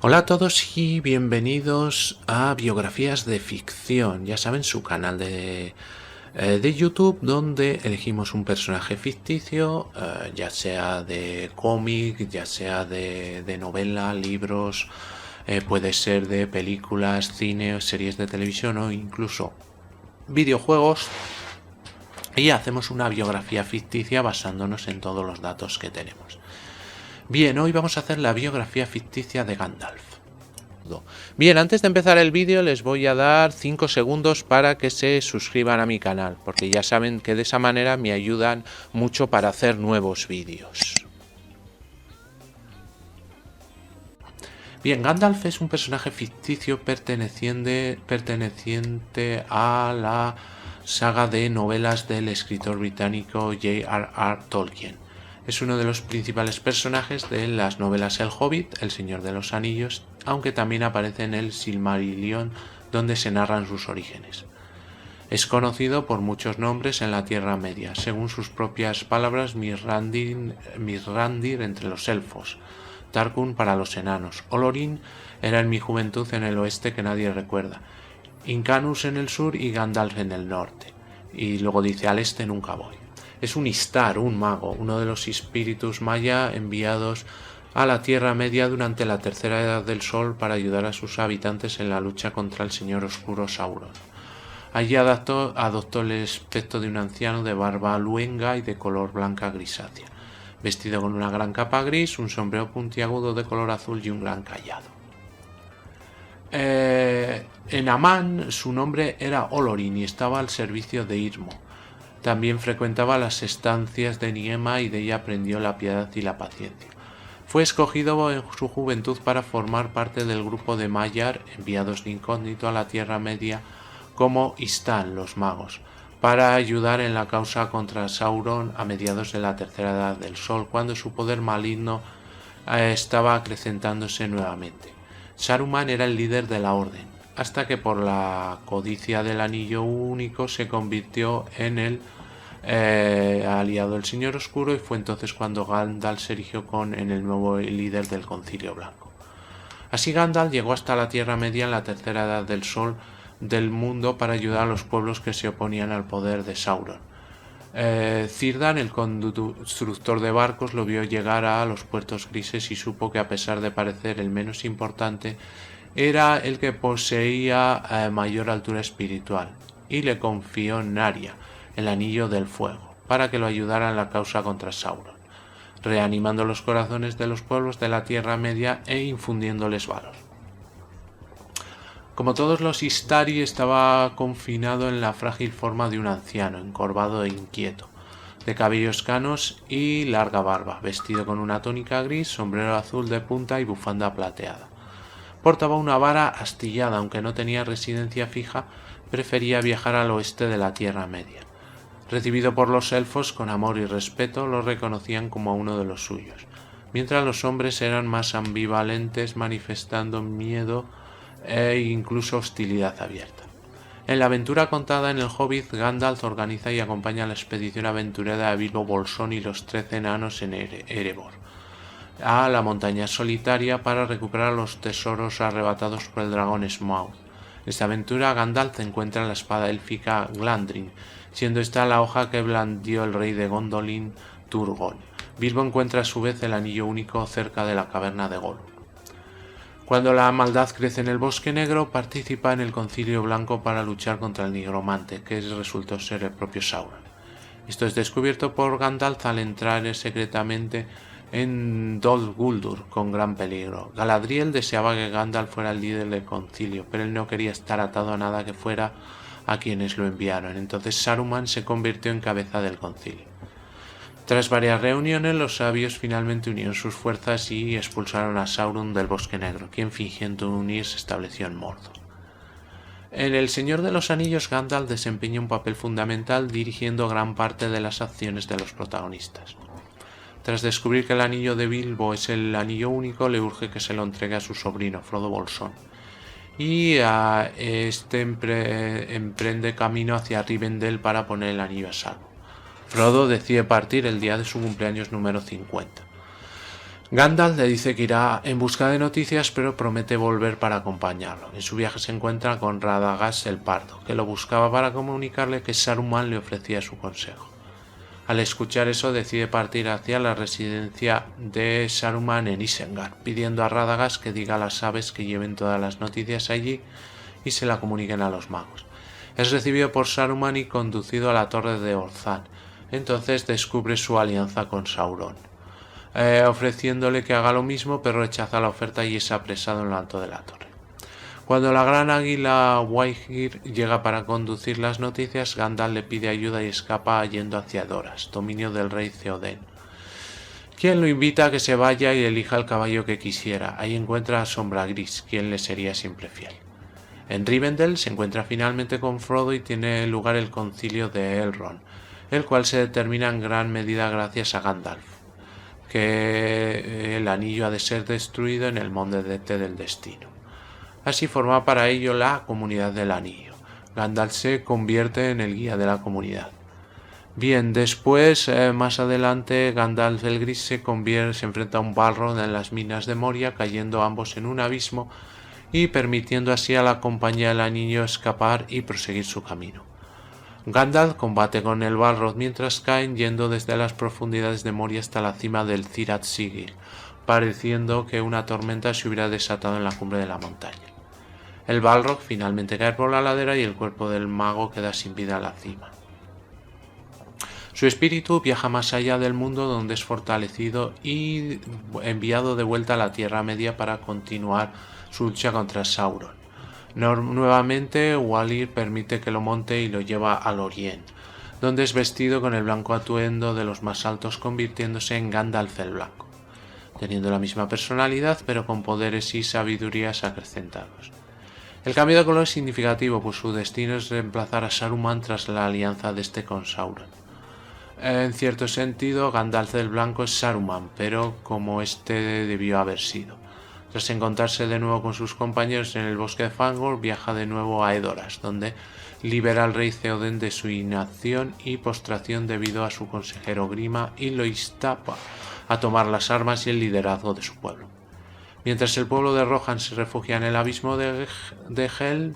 Hola a todos y bienvenidos a Biografías de Ficción, ya saben, su canal de YouTube donde elegimos un personaje ficticio, ya sea de cómic, ya sea de novela, libros, puede ser de películas, cine, series de televisión o incluso videojuegos, y hacemos una biografía ficticia basándonos en todos los datos que tenemos. Bien, hoy vamos a hacer la biografía ficticia de Gandalf. Bien, antes de empezar el vídeo les voy a dar 5 segundos para que se suscriban a mi canal, porque ya saben que de esa manera me ayudan mucho para hacer nuevos vídeos. Bien, Gandalf es un personaje ficticio perteneciente a la saga de novelas del escritor británico J.R.R. Tolkien. Es uno de los principales personajes de las novelas El Hobbit, El Señor de los Anillos, aunque también aparece en el Silmarillion, donde se narran sus orígenes. Es conocido por muchos nombres en la Tierra Media, según sus propias palabras, Mithrandir entre los elfos, Tarkun para los enanos, Olorin era en mi juventud en el oeste que nadie recuerda, Incanus en el sur y Gandalf en el norte. Y luego dice, al este nunca voy. Es un Istar, un mago, uno de los espíritus maya enviados a la Tierra Media durante la Tercera Edad del Sol para ayudar a sus habitantes en la lucha contra el Señor Oscuro Sauron. Allí adoptó el aspecto de un anciano de barba luenga y de color blanca grisácea, vestido con una gran capa gris, un sombrero puntiagudo de color azul y un gran cayado. En Amán su nombre era Olorin y estaba al servicio de Irmo. También frecuentaba las estancias de Niema y de ella aprendió la piedad y la paciencia. Fue escogido en su juventud para formar parte del grupo de Maiar, enviados de incógnito a la Tierra Media como Istan, los magos, para ayudar en la causa contra Sauron a mediados de la Tercera Edad del Sol, cuando su poder maligno estaba acrecentándose nuevamente. Saruman era el líder de la Orden, hasta que por la codicia del Anillo Único se convirtió en el aliado del Señor Oscuro, y fue entonces cuando Gandalf se erigió en el nuevo líder del Concilio Blanco. Así Gandalf llegó hasta la Tierra Media en la Tercera Edad del Sol del mundo para ayudar a los pueblos que se oponían al poder de Sauron. Círdan, el constructor de barcos, lo vio llegar a los puertos grises y supo que, a pesar de parecer el menos importante, era el que poseía mayor altura espiritual, y le confió Narya, el Anillo del Fuego, para que lo ayudara en la causa contra Sauron, reanimando los corazones de los pueblos de la Tierra Media e infundiéndoles valor. Como todos los Istari, estaba confinado en la frágil forma de un anciano, encorvado e inquieto, de cabellos canos y larga barba, vestido con una túnica gris, sombrero azul de punta y bufanda plateada. Portaba una vara astillada, aunque no tenía residencia fija, prefería viajar al oeste de la Tierra Media. Recibido por los elfos con amor y respeto, lo reconocían como uno de los suyos, mientras los hombres eran más ambivalentes, manifestando miedo e incluso hostilidad abierta. En la aventura contada en el Hobbit, Gandalf organiza y acompaña a la expedición aventurera de Bilbo Bolsón y los 13 enanos en Erebor, a la montaña solitaria, para recuperar los tesoros arrebatados por el dragón Smaug. En esta aventura Gandalf encuentra la espada élfica Glandrin, siendo esta la hoja que blandió el rey de Gondolin, Turgon. Bilbo encuentra a su vez el anillo único cerca de la caverna de Gollum. Cuando la maldad crece en el Bosque Negro, participa en el Concilio Blanco para luchar contra el nigromante, que resultó ser el propio Sauron. Esto es descubierto por Gandalf al entrar secretamente en Dol Guldur con gran peligro. Galadriel deseaba que Gandalf fuera el líder del concilio, pero él no quería estar atado a nada que fuera a quienes lo enviaron. Entonces Saruman se convirtió en cabeza del concilio. Tras varias reuniones, los sabios finalmente unieron sus fuerzas y expulsaron a Sauron del Bosque Negro, quien, fingiendo unir, se estableció en Mordor. En El Señor de los Anillos, Gandalf desempeña un papel fundamental, dirigiendo gran parte de las acciones de los protagonistas. Tras descubrir que el anillo de Bilbo es el anillo único, le urge que se lo entregue a su sobrino, Frodo Bolsón, y este emprende camino hacia Rivendell para poner el anillo a salvo. Frodo decide partir el día de su cumpleaños número 50. Gandalf le dice que irá en busca de noticias, pero promete volver para acompañarlo. En su viaje se encuentra con Radagast el Pardo, que lo buscaba para comunicarle que Saruman le ofrecía su consejo. Al escuchar eso, decide partir hacia la residencia de Saruman en Isengard, pidiendo a Radagast que diga a las aves que lleven todas las noticias allí y se la comuniquen a los magos. Es recibido por Saruman y conducido a la torre de Orzan. Entonces descubre su alianza con Sauron, ofreciéndole que haga lo mismo, pero rechaza la oferta y es apresado en lo alto de la torre. Cuando la gran águila Waihir llega para conducir las noticias, Gandalf le pide ayuda y escapa yendo hacia Doras, dominio del rey Theoden, quien lo invita a que se vaya y elija el caballo que quisiera. Ahí encuentra a Sombra Gris, quien le sería siempre fiel. En Rivendell se encuentra finalmente con Frodo y tiene lugar el concilio de Elrond, el cual se determina en gran medida gracias a Gandalf, que el anillo ha de ser destruido en el monte del destino. Así forma para ello la Comunidad del Anillo. Gandalf se convierte en el guía de la comunidad. Bien, después, más adelante, Gandalf el Gris se enfrenta a un Balrog en las minas de Moria, cayendo ambos en un abismo y permitiendo así a la Compañía del Anillo escapar y proseguir su camino. Gandalf combate con el Balrog mientras caen, yendo desde las profundidades de Moria hasta la cima del Zirat Sigil, pareciendo que una tormenta se hubiera desatado en la cumbre de la montaña. El Balrog finalmente cae por la ladera y el cuerpo del mago queda sin vida a la cima. Su espíritu viaja más allá del mundo, donde es fortalecido y enviado de vuelta a la Tierra Media para continuar su lucha contra Sauron. Nuevamente, Walir permite que lo monte y lo lleva al Orien, donde es vestido con el blanco atuendo de los más altos, convirtiéndose en Gandalf el Blanco, teniendo la misma personalidad pero con poderes y sabidurías acrecentados. El cambio de color es significativo, pues su destino es reemplazar a Saruman tras la alianza de este con Sauron. En cierto sentido, Gandalf el Blanco es Saruman, pero como este debió haber sido. Tras encontrarse de nuevo con sus compañeros en el bosque de Fangorn, viaja de nuevo a Edoras, donde libera al rey Theoden de su inacción y postración debido a su consejero Grima y lo insta a tomar las armas y el liderazgo de su pueblo. Mientras el pueblo de Rohan se refugia en el abismo de Helm,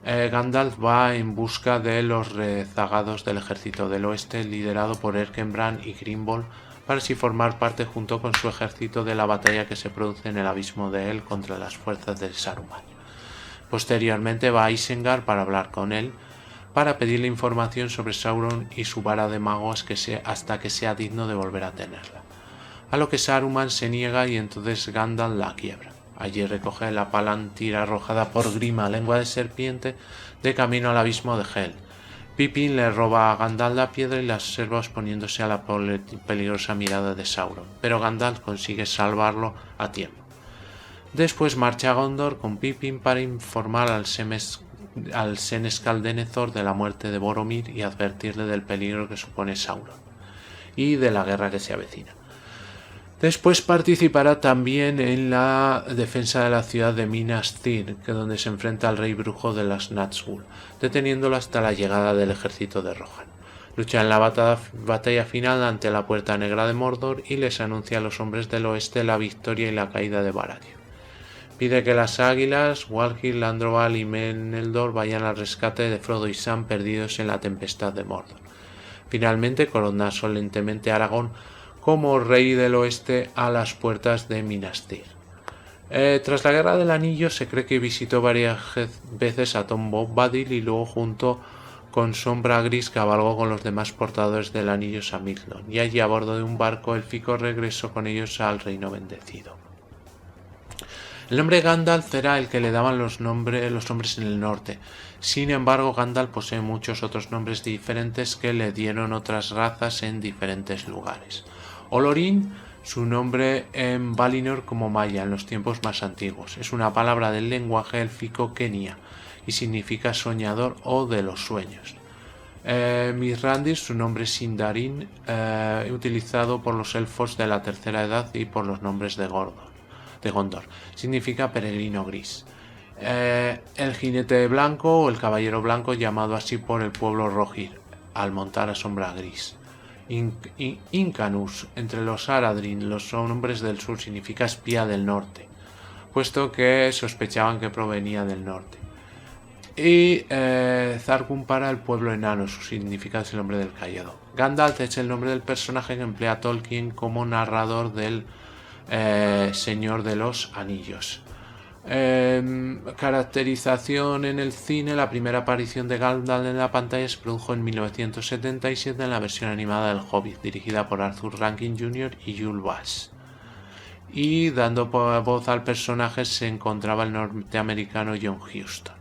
Gandalf va en busca de los rezagados del ejército del oeste liderado por Erkenbrand y Grimbold, para así formar parte junto con su ejército de la batalla que se produce en el abismo de Helm contra las fuerzas de Saruman. Posteriormente va a Isengard para hablar con él, para pedirle información sobre Sauron y su vara de magos hasta que sea digno de volver a tenerla. A lo que Saruman se niega y entonces Gandalf la quiebra. Allí recoge la palantir arrojada por Grima, lengua de serpiente, de camino al abismo de Helm. Pippin le roba a Gandalf la piedra y la observa exponiéndose a la peligrosa mirada de Sauron, pero Gandalf consigue salvarlo a tiempo. Después marcha a Gondor con Pippin para informar al Senescal Denethor de la muerte de Boromir y advertirle del peligro que supone Sauron y de la guerra que se avecina. Después participará también en la defensa de la ciudad de Minas Tirith, donde se enfrenta al rey brujo de las Nazgûl, deteniéndolo hasta la llegada del ejército de Rohan. Lucha en la batalla final ante la Puerta Negra de Mordor y les anuncia a los hombres del oeste la victoria y la caída de Barad-dûr. Pide que las águilas, Walhir, Landroval y Meneldor vayan al rescate de Frodo y Sam perdidos en la tempestad de Mordor. Finalmente corona solemnemente a Aragorn como rey del oeste a las puertas de Minas Tirith. Tras la Guerra del Anillo se cree que visitó varias veces a Tom Bombadil y luego junto con Sombra Gris cabalgó con los demás portadores del anillo a Midlond, y allí a bordo de un barco élfico regresó con ellos al Reino Bendecido. El nombre Gandalf era el que le daban los hombres en el norte. Sin embargo, Gandalf posee muchos otros nombres diferentes que le dieron otras razas en diferentes lugares. Olorin, su nombre en Valinor como Maya en los tiempos más antiguos. Es una palabra del lenguaje élfico kenia y significa soñador o de los sueños. Mithrandir, su nombre Sindarin, utilizado por los elfos de la tercera edad y por los nombres de Gondor. Significa peregrino gris. El jinete blanco o el caballero blanco, llamado así por el pueblo Rohirrim, al montar a Sombra Gris. Incanus, entre los Haradrim, los hombres del sur, significa espía del norte, puesto que sospechaban que provenía del norte. Y Zargun para el pueblo enano, su significado es el hombre del callado. Gandalf es el nombre del personaje que emplea Tolkien como narrador del Señor de los Anillos. Caracterización en el cine. La primera aparición de Gandalf en la pantalla se produjo en 1977 en la versión animada del Hobbit, dirigida por Arthur Rankin Jr. y Jules Bass. Y dando voz al personaje se encontraba el norteamericano John Huston.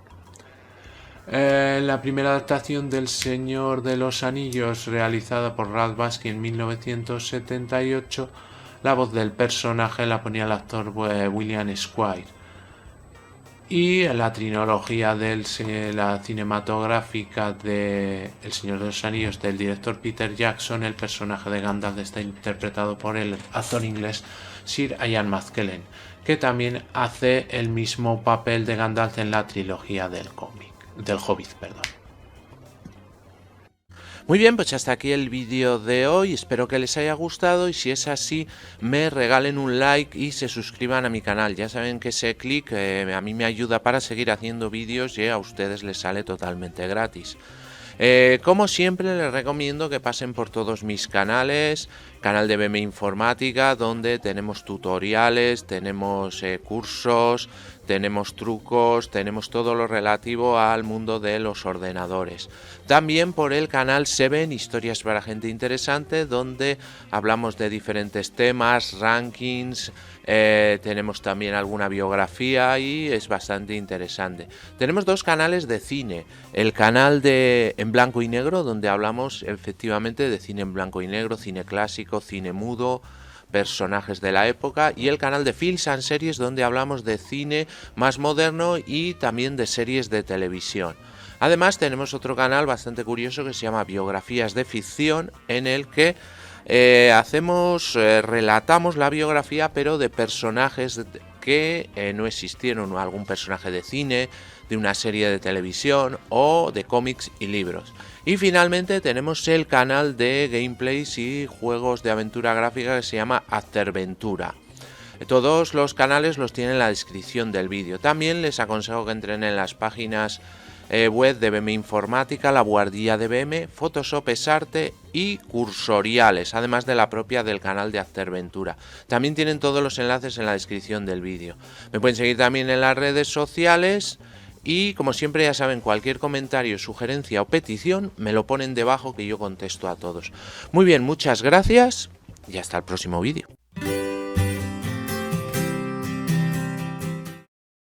La primera adaptación del Señor de los Anillos, realizada por Ralph Bakshi en 1978, la voz del personaje la ponía el actor William Squire. Y en la trilogía la cinematográfica de El Señor de los Anillos del director Peter Jackson, el personaje de Gandalf está interpretado por el actor inglés Sir Ian McKellen, que también hace el mismo papel de Gandalf en la trilogía del Hobbit. Muy bien, pues hasta aquí el vídeo de hoy, espero que les haya gustado y si es así me regalen un like y se suscriban a mi canal. Ya saben que ese clic a mí me ayuda para seguir haciendo vídeos y a ustedes les sale totalmente gratis. Como siempre les recomiendo que pasen por todos mis canales, canal de BM Informática, donde tenemos tutoriales, tenemos cursos, tenemos trucos, tenemos todo lo relativo al mundo de los ordenadores. También por el canal Seven, historias para gente interesante, donde hablamos de diferentes temas, rankings, tenemos también alguna biografía y es bastante interesante. Tenemos dos canales de cine, el canal de en blanco y negro, donde hablamos efectivamente de cine en blanco y negro, cine clásico, cine mudo, personajes de la época, y el canal de Films and Series, donde hablamos de cine más moderno y también de series de televisión. Además tenemos otro canal bastante curioso que se llama Biografías de Ficción, en el que relatamos la biografía pero de personajes que no existieron, algún personaje de cine, de una serie de televisión o de cómics y libros. Y finalmente tenemos el canal de gameplays y juegos de aventura gráfica que se llama Afterventura. Todos los canales los tienen en la descripción del vídeo. También les aconsejo que entren en las páginas web de BM Informática, La Buhardilla de BM, Photoshop es Arte y Cursoriales, además de la propia del canal de Afterventura. También tienen todos los enlaces en la descripción del vídeo. Me pueden seguir también en las redes sociales y, como siempre, ya saben, cualquier comentario, sugerencia o petición me lo ponen debajo que yo contesto a todos. Muy bien, muchas gracias y hasta el próximo vídeo.